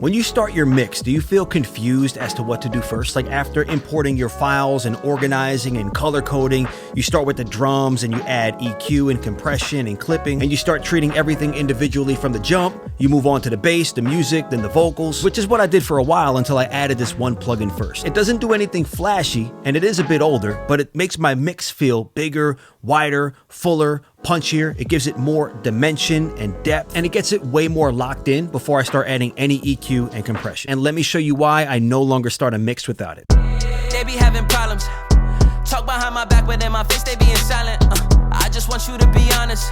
When you start your mix, do you feel confused as to what to do first? Like after importing your files and organizing and color coding, you start with the drums and you add EQ and compression and clipping, and you start treating everything individually from the jump. You move on to the bass, the music, then the vocals, which is what I did for a while until I added this one plugin first. It doesn't do anything flashy, and it is a bit older, but it makes my mix feel bigger, wider, fuller, punchier. It gives it more dimension and depth, and it gets it way more locked in before I start adding any EQ and compression. And let me show you why I no longer start a mix without it. They be having problems. Talk behind my back, but in my face they being silent. I just want you to be honest.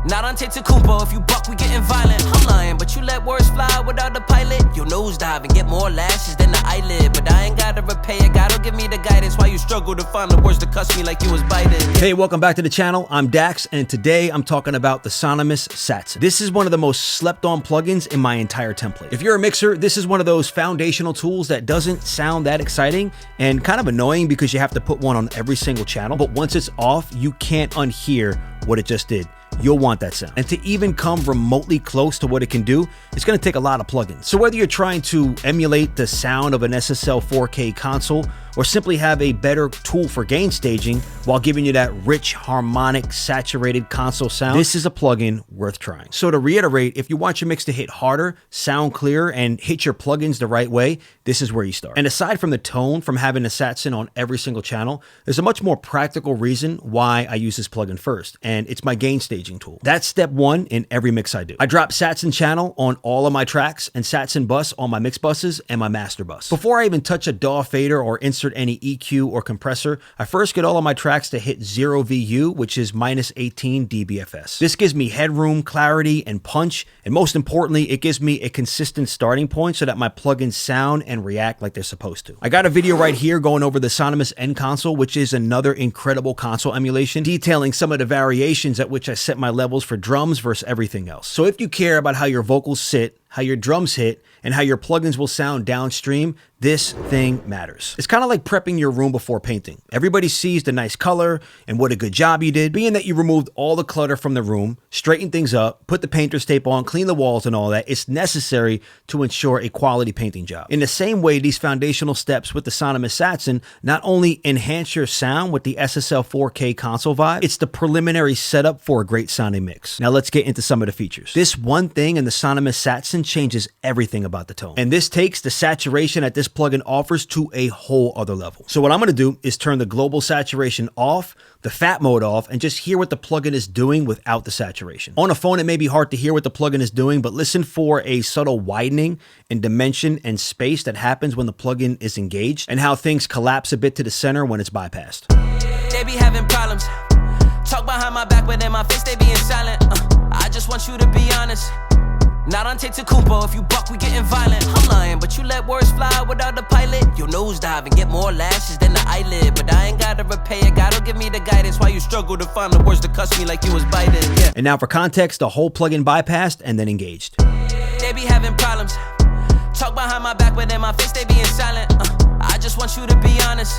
Not on Kumpo, if you buck, we getting violent. I'm lying, but you let words fly without the pilot. You'll nosedive and get more lashes than the eyelid. But I ain't gotta repay it, God don't give me the guidance. Why you struggle to find the words to cuss me like you was biting. Hey, welcome back to the channel. I'm Dax, and today I'm talking about the Sonimus Satson. This is one of the most slept on plugins in my entire template. If you're a mixer, this is one of those foundational tools that doesn't sound that exciting and kind of annoying because you have to put one on every single channel. But once it's off, you can't unhear what it just did. You'll want that sound. And to even come remotely close to what it can do, it's going to take a lot of plugins. So whether you're trying to emulate the sound of an SSL 4K console or simply have a better tool for gain staging while giving you that rich, harmonic, saturated console sound, this is a plugin worth trying. So to reiterate, if you want your mix to hit harder, sound clearer, and hit your plugins the right way, this is where you start. And aside from the tone from having a Satson on every single channel, there's a much more practical reason why I use this plugin first, and it's my gain staging tool. That's step one in every mix I do. I drop Satson channel on all of my tracks and Satson bus on my mix buses and my master bus. Before I even touch a DAW fader or insert any EQ or compressor, I first get all of my tracks to hit 0 VU, which is minus 18 dBFS. This gives me headroom, clarity, and punch, and most importantly, it gives me a consistent starting point so that my plugins sound and react like they're supposed to. I got a video right here going over the Sonimus Console, which is another incredible console emulation, detailing some of the variations at which I set my levels for drums versus everything else. So if you care about how your vocals sit, how your drums hit, and how your plugins will sound downstream, this thing matters. It's kind of like prepping your room before painting. Everybody sees the nice color and what a good job you did. Being that you removed all the clutter from the room, straightened things up, put the painter's tape on, clean the walls and all that, it's necessary to ensure a quality painting job. In the same way, these foundational steps with the Sonimus Satson not only enhance your sound with the SSL 4K console vibe, it's the preliminary setup for a great sounding mix. Now let's get into some of the features. This one thing in the Sonimus Satson changes everything about the tone. And this takes the saturation that this plugin offers to a whole other level. So what I'm going to do is turn the global saturation off, the fat mode off, and just hear what the plugin is doing without the saturation. On a phone, it may be hard to hear what the plugin is doing, but listen for a subtle widening in dimension and space that happens when the plugin is engaged, and how things collapse a bit to the center when it's bypassed. They be having problems. Talk behind my back, but in my face they being silent. I just want you to be honest. Not on Kumpo, if you buck, we getting violent. I'm lying, but you let words fly without the pilot. You'll nosedive and get more lashes than the eyelid. But I ain't gotta repay it, God don't give me the guidance. Why you struggle to find the words to cuss me like you was biting. Yeah. And now for context, the whole plugin bypassed and then engaged. They be having problems. Talk behind my back, but in my face they being silent. I just want you to be honest.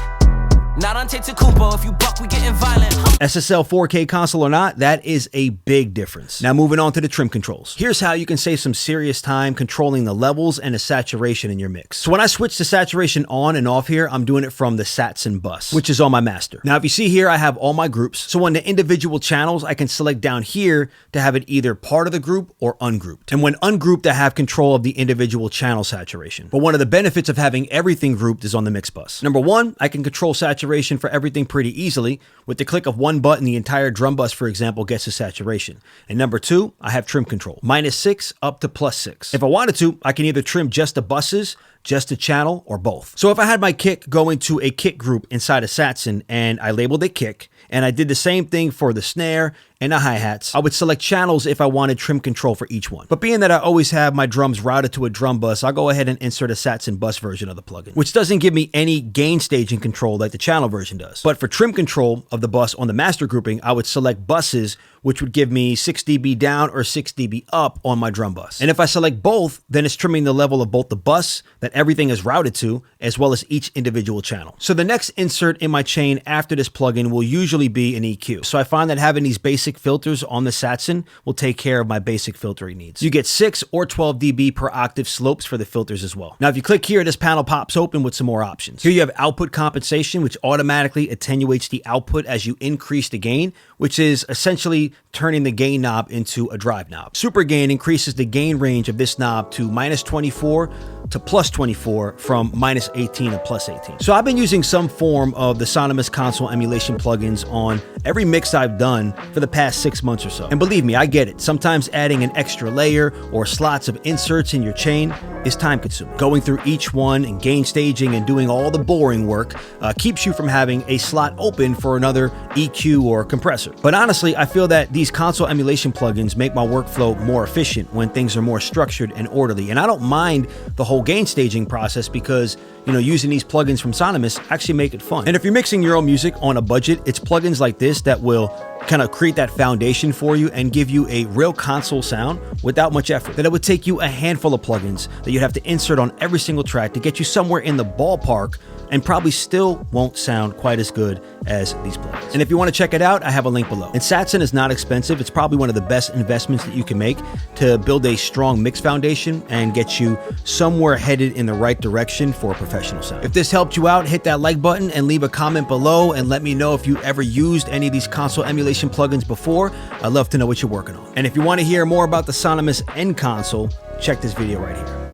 Not on Kumpo, if you buck, we getting violent. SSL 4K console or not, that is a big difference. Now moving on to the trim controls. Here's how you can save some serious time controlling the levels and the saturation in your mix. So when I switch the saturation on and off here, I'm doing it from the Satson bus, which is on my master. Now if you see here, I have all my groups. So on the individual channels, I can select down here to have it either part of the group or ungrouped. And when ungrouped, I have control of the individual channel saturation. But one of the benefits of having everything grouped is on the mix bus. Number one, I can control saturation for everything pretty easily. With the click of one button, the entire drum bus, for example, gets a saturation. And number two, I have trim control, -6 up to +6. If I wanted to, I can either trim just the buses, just a channel, or both. So if I had my kick go into a kick group inside a Satson and I labeled it kick, and I did the same thing for the snare and the hi-hats, I would select channels if I wanted trim control for each one. But being that I always have my drums routed to a drum bus, I'll go ahead and insert a Satson bus version of the plugin, which doesn't give me any gain staging control like the channel version does. But for trim control of the bus on the master grouping, I would select buses, which would give me 6 dB down or 6 dB up on my drum bus. And if I select both, then it's trimming the level of both the bus that everything is routed to, as well as each individual channel. So the next insert in my chain after this plugin will usually usually be an EQ. So I find that having these basic filters on the Satson will take care of my basic filtering needs. You get 6 or 12 dB per octave slopes for the filters as well. Now, if you click here, this panel pops open with some more options. Here you have output compensation, which automatically attenuates the output as you increase the gain, which is essentially turning the gain knob into a drive knob. Super gain increases the gain range of this knob to -24 to +24 from -18 to +18. So I've been using some form of the Sonimus Console emulation plugins on every mix I've done for the past 6 months or so. And believe me, I get it. Sometimes adding an extra layer or slots of inserts in your chain is time consuming. Going through each one and gain staging and doing all the boring work keeps you from having a slot open for another EQ or compressor. But honestly, I feel that these console emulation plugins make my workflow more efficient when things are more structured and orderly. And I don't mind the whole gain staging process because, using these plugins from Sonimus actually make it fun. And if you're mixing your own music on a budget, it's plugins like this that will kind of create that foundation for you and give you a real console sound without much effort. That it would take you a handful of plugins that you'd have to insert on every single track to get you somewhere in the ballpark, and probably still won't sound quite as good as these plugins. And if you want to check it out, I have a link below. And Satson is not expensive. It's probably one of the best investments that you can make to build a strong mix foundation and get you somewhere headed in the right direction for a professional sound. If this helped you out, hit that like button and leave a comment below and let me know if you ever used any of these console emulation plugins before. I'd love to know what you're working on. And if you want to hear more about the Sonimus N console, check this video right here.